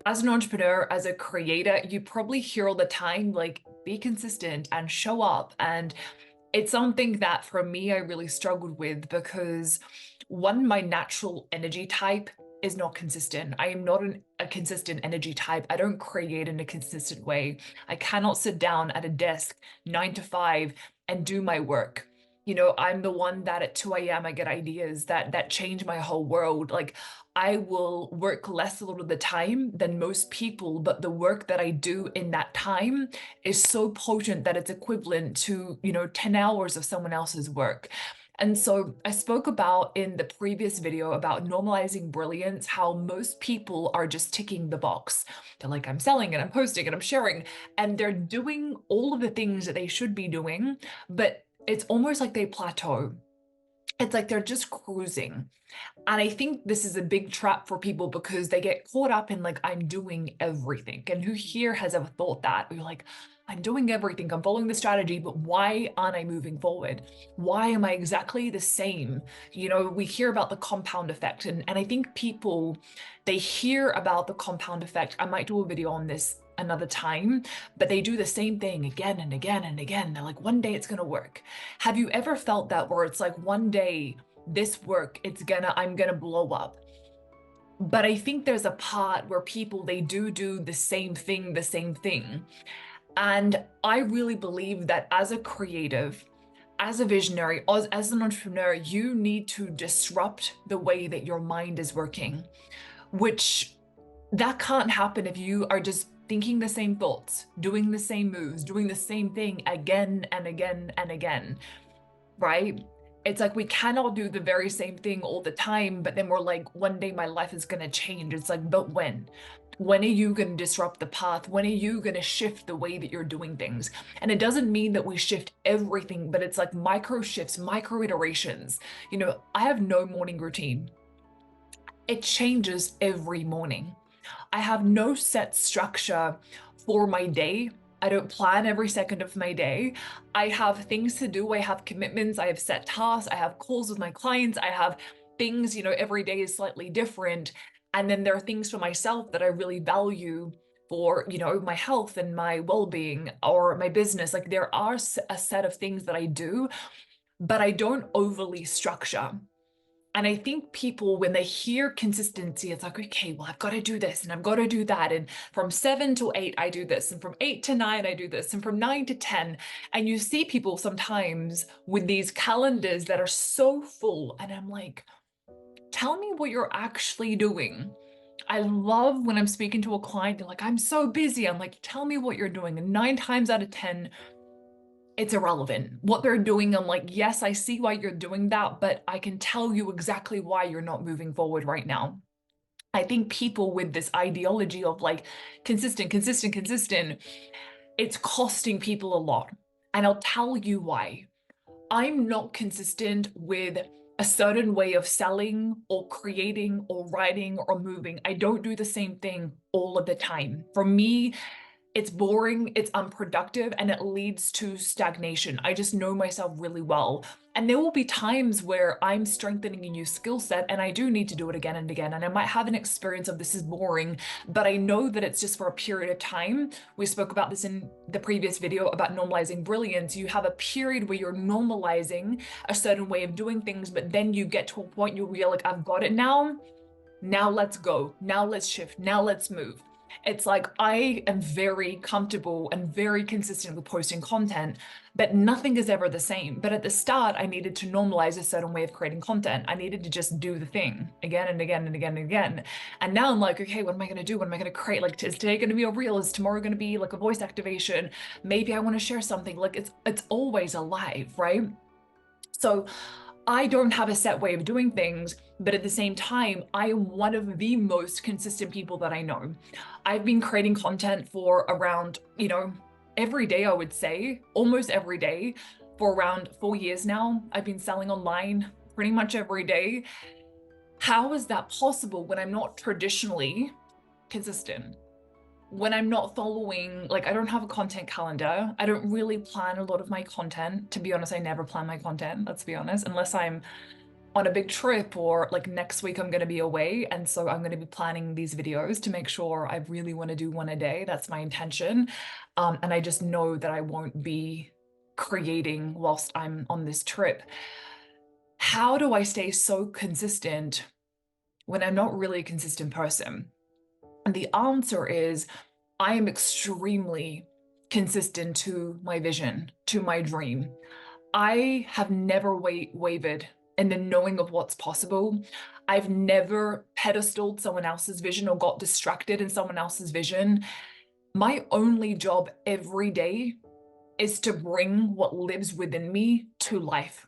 As an entrepreneur, as a creator, you probably hear all the time, like, be consistent and show up. And it's something that for me, I really struggled with because one, my natural energy type is not consistent. I am not a consistent energy type. I don't create in a consistent way. I cannot sit down at a desk 9 to 5 and do my work. I'm the one that at 2 a.m. I get ideas that change my whole world. Like, I will work less a lot of the time than most people, but the work that I do in that time is so potent that it's equivalent to, 10 hours of someone else's work. And so I spoke about in the previous video about normalizing brilliance, how most people are just ticking the box. They're like, I'm selling and I'm posting and I'm sharing, and they're doing all of the things that they should be doing, but it's almost like they plateau. It's like they're just cruising. And I think this is a big trap for people because they get caught up in like, I'm doing everything. And who here has ever thought that? You're like, I'm doing everything, I'm following the strategy, but why aren't I moving forward? Why am I exactly the same? We hear about the compound effect, and I think people, they hear about the compound effect. I might do a video on this another time, but they do the same thing again and again and again. They're like, one day it's gonna work. Have you ever felt that where it's like one day this work, I'm gonna blow up? But I think there's a part where people, they do the same thing. And I really believe that as a creative, as a visionary, as an entrepreneur, you need to disrupt the way that your mind is working, which that can't happen if you are just thinking the same thoughts, doing the same moves, doing the same thing again and again and again, right? It's like we cannot do the very same thing all the time, but then we're like, one day my life is going to change. It's like, but when? When are you going to disrupt the path? When are you going to shift the way that you're doing things? And it doesn't mean that we shift everything, but it's like micro shifts, micro iterations. I have no morning routine. It changes every morning. I have no set structure for my day. I don't plan every second of my day. I have things to do. I have commitments. I have set tasks. I have calls with my clients. I have things, every day is slightly different. And then there are things for myself that I really value for, my health and my well-being or my business. Like, there are a set of things that I do, but I don't overly structure. And I think people, when they hear consistency, it's like, okay, well, I've got to do this and I've got to do that. And from 7 to 8, I do this. And from 8 to 9, I do this. And from 9 to 10. And you see people sometimes with these calendars that are so full. And I'm like, tell me what you're actually doing. I love when I'm speaking to a client, they're like, I'm so busy. I'm like, tell me what you're doing. And 9 times out of 10, it's irrelevant what they're doing. I'm like, yes, I see why you're doing that, but I can tell you exactly why you're not moving forward right now. I think people with this ideology of like consistent, it's costing people a lot. And I'll tell you why. I'm not consistent with a certain way of selling or creating or writing or moving. I don't do the same thing all of the time. For me, it's boring, it's unproductive, and it leads to stagnation. I just know myself really well. And there will be times where I'm strengthening a new skill set and I do need to do it again and again. And I might have an experience of this is boring, but I know that it's just for a period of time. We spoke about this in the previous video about normalizing brilliance. You have a period where you're normalizing a certain way of doing things, but then you get to a point where you're like, I've got it now. Now let's go. Now let's shift. Now let's move. It's like I am very comfortable and very consistent with posting content, but nothing is ever the same. But at the start, I needed to normalize a certain way of creating content. I needed to just do the thing again and again and again and again. And now I'm like, okay, what am I going to do? What am I going to create? Like, is today going to be a reel? Is tomorrow going to be like a voice activation? Maybe I want to share something. Like, it's always alive, right? So I don't have a set way of doing things, but at the same time, I am one of the most consistent people that I know. I've been creating content for around, every day, I would say, almost every day for around 4 years now. I've been selling online pretty much every day. How is that possible when I'm not traditionally consistent? When I'm not following, like, I don't have a content calendar. I don't really plan a lot of my content. To be honest, I never plan my content, let's be honest, unless I'm on a big trip, or like next week I'm going to be away. And so I'm going to be planning these videos to make sure I really want to do one a day. That's my intention. And I just know that I won't be creating whilst I'm on this trip. How do I stay so consistent when I'm not really a consistent person? And the answer is I am extremely consistent to my vision, to my dream. I have never wavered in the knowing of what's possible. I've never pedestaled someone else's vision or got distracted in someone else's vision. My only job every day is to bring what lives within me to life,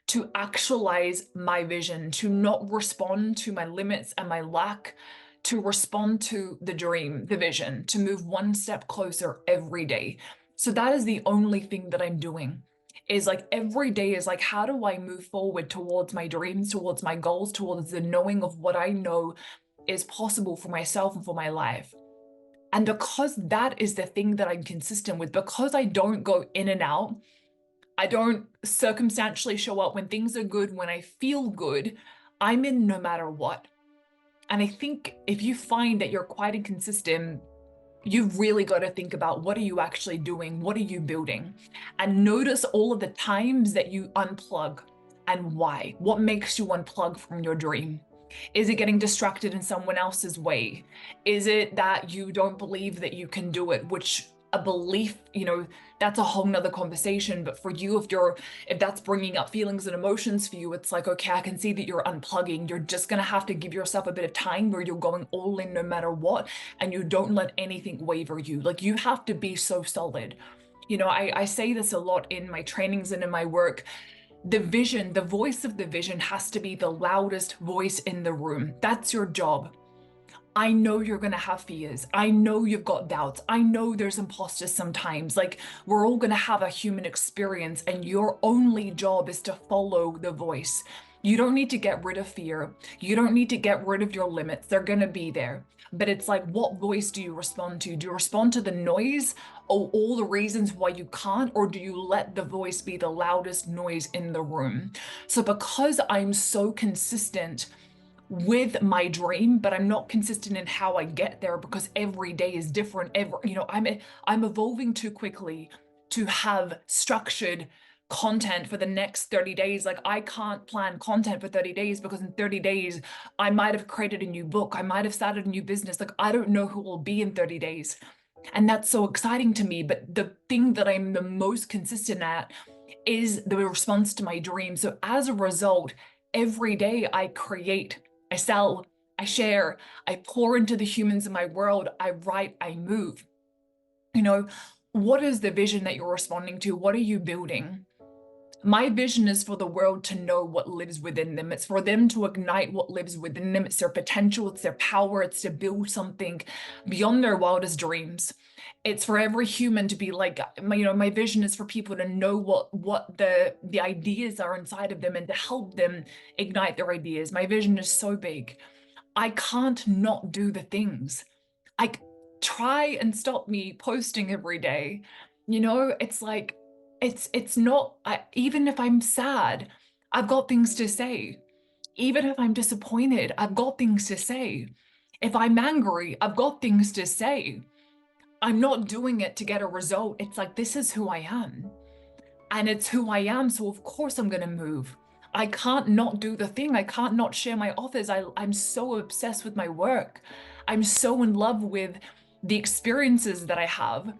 to actualize my vision, to not respond to my limits and my lack, to respond to the dream, the vision, to move one step closer every day. So that is the only thing that I'm doing, is like every day is like, how do I move forward towards my dreams, towards my goals, towards the knowing of what I know is possible for myself and for my life. And because that is the thing that I'm consistent with, because I don't go in and out, I don't circumstantially show up when things are good, when I feel good, I'm in no matter what. And I think if you find that you're quite inconsistent, you've really got to think about, what are you actually doing? What are you building? And notice all of the times that you unplug and why. What makes you unplug from your dream? Is it getting distracted in someone else's way? Is it that you don't believe that you can do it, which a belief, that's a whole nother conversation. But for you, if that's bringing up feelings and emotions for you, it's like, okay, I can see that you're unplugging. You're just going to have to give yourself a bit of time where you're going all in no matter what, and you don't let anything waver you. Like, you have to be so solid. I say this a lot in my trainings and in my work. The vision, the voice of the vision has to be the loudest voice in the room. That's your job. I know you're going to have fears. I know you've got doubts. I know there's imposters sometimes. Like, we're all going to have a human experience, and your only job is to follow the voice. You don't need to get rid of fear. You don't need to get rid of your limits. They're going to be there. But it's like, what voice do you respond to? Do you respond to the noise or all the reasons why you can't? Or do you let the voice be the loudest noise in the room? So because I'm so consistent with my dream, but I'm not consistent in how I get there, because every day is different. I'm evolving too quickly to have structured content for the next 30 days. Like, I can't plan content for 30 days, because in 30 days, I might have created a new book. I might have started a new business. Like, I don't know who will be in 30 days. And that's so exciting to me. But the thing that I'm the most consistent at is the response to my dream. So as a result, every day I create, I sell, I share, I pour into the humans in my world, I write, I move. What is the vision that you're responding to? What are you building? My vision is for the world to know what lives within them. It's for them to ignite what lives within them. It's their potential, it's their power, it's to build something beyond their wildest dreams. It's for every human to be like, my vision is for people to know what the ideas are inside of them, and to help them ignite their ideas. My vision is so big. I can't not do the things. Try and stop me posting every day. It's like, it's not, even if I'm sad, I've got things to say. Even if I'm disappointed, I've got things to say. If I'm angry, I've got things to say. I'm not doing it to get a result. It's like, this is who I am. And it's who I am, so of course I'm gonna move. I can't not do the thing. I can't not share my offers. I'm so obsessed with my work. I'm so in love with the experiences that I have.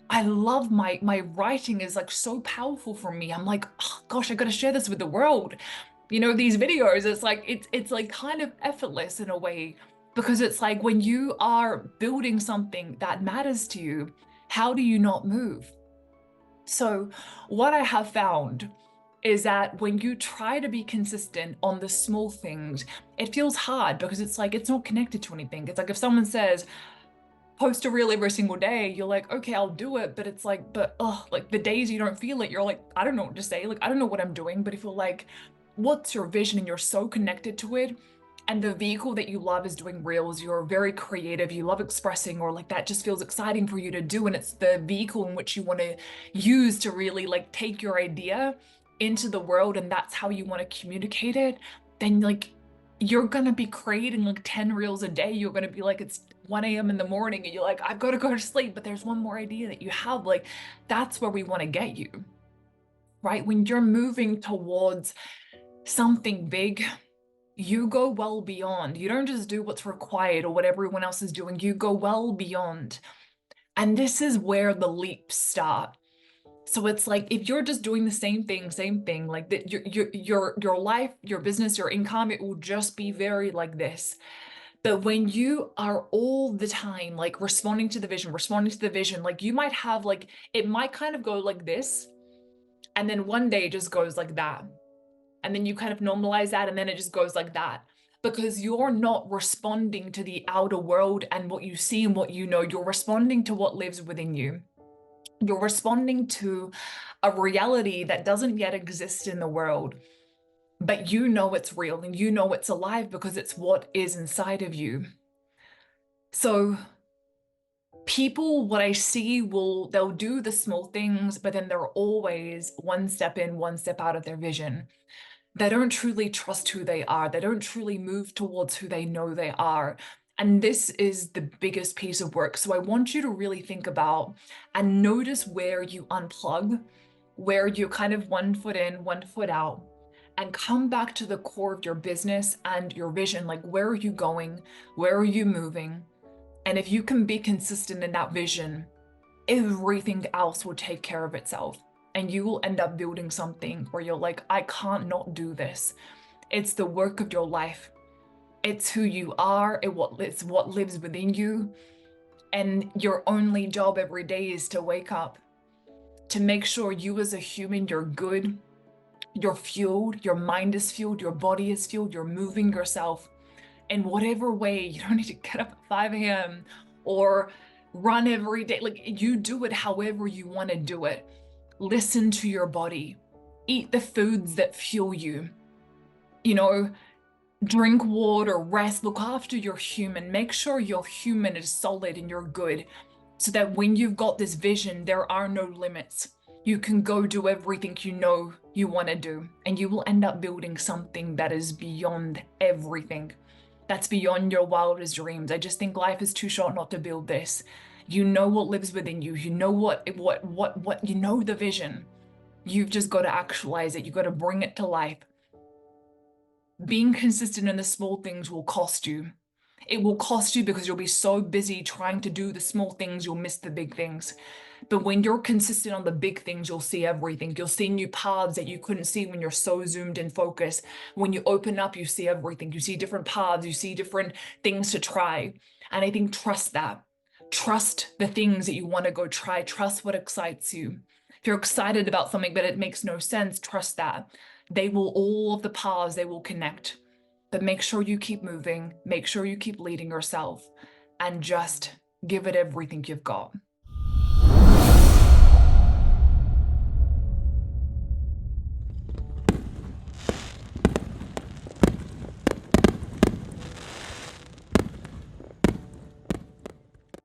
I love my writing is like so powerful for me. I'm like, oh, gosh, I gotta share this with the world. These videos, it's like kind of effortless in a way, because it's like, when you are building something that matters to you, how do you not move? So what I have found is that when you try to be consistent on the small things, it feels hard, because it's like, it's not connected to anything. It's like, if someone says, post a reel every single day, you're like, okay, I'll do it. But it's like, like the days you don't feel it, you're like, I don't know what to say. Like, I don't know what I'm doing. But if you're like, what's your vision, and you're so connected to it, and the vehicle that you love is doing reels, you're very creative, you love expressing, or like that just feels exciting for you to do, and it's the vehicle in which you want to use to really like take your idea into the world and that's how you want to communicate it, then like you're gonna be creating like 10 reels a day. You're gonna be like, it's 1 a.m. in the morning and you're like, I've got to go to sleep, but there's one more idea that you have. Like, that's where we want to get you, right? When you're moving towards something big, you go well beyond. You don't just do what's required or what everyone else is doing. You go well beyond. And this is where the leaps start. So it's like if you're just doing the same thing, like that, your life, your business, your income, it will just be very like this. But when you are all the time like responding to the vision, like you might have like it might kind of go like this, and then one day it just goes like that. And then you kind of normalize that, and then it just goes like that. Because you're not responding to the outer world and what you see and what you know, you're responding to what lives within you. You're responding to a reality that doesn't yet exist in the world, but you know it's real and you know it's alive because it's what is inside of you. So people, what I see, they'll do the small things, but then they're always one step in, one step out of their vision. They don't truly trust who they are. They don't truly move towards who they know they are. And this is the biggest piece of work. So I want you to really think about and notice where you unplug, where you're kind of 1 foot in, 1 foot out, and come back to the core of your business and your vision. Like, where are you going? Where are you moving? And if you can be consistent in that vision, everything else will take care of itself. And you will end up building something where you're like, I can't not do this. It's the work of your life. It's who you are. It's what lives within you. And your only job every day is to wake up, to make sure you as a human, you're good, you're fueled, your mind is fueled, your body is fueled, you're moving yourself in whatever way. You don't need to get up at 5 a.m. or run every day. Like, you do it however you want to do it. Listen to your body. Eat the foods that fuel you. You know, drink water, rest, look after your human. Make sure your human is solid and you're good, so that when you've got this vision, there are no limits. You can go do everything you know you want to do, and you will end up building something that is beyond everything. That's beyond your wildest dreams. I just think life is too short not to build this. You know what lives within you. You know what you know the vision. You've just got to actualize it. You've got to bring it to life. Being consistent in the small things will cost you. It will cost you because you'll be so busy trying to do the small things, you'll miss the big things. But when you're consistent on the big things, you'll see everything. You'll see new paths that you couldn't see when you're so zoomed in focus. When you open up, you see everything. You see different paths, you see different things to try. And I think trust that. Trust the things that you want to go try. Trust what excites you. If you're excited about something but it makes no sense, trust that. All of the paths, they will connect. But make sure you keep moving, make sure you keep leading yourself, and just give it everything you've got.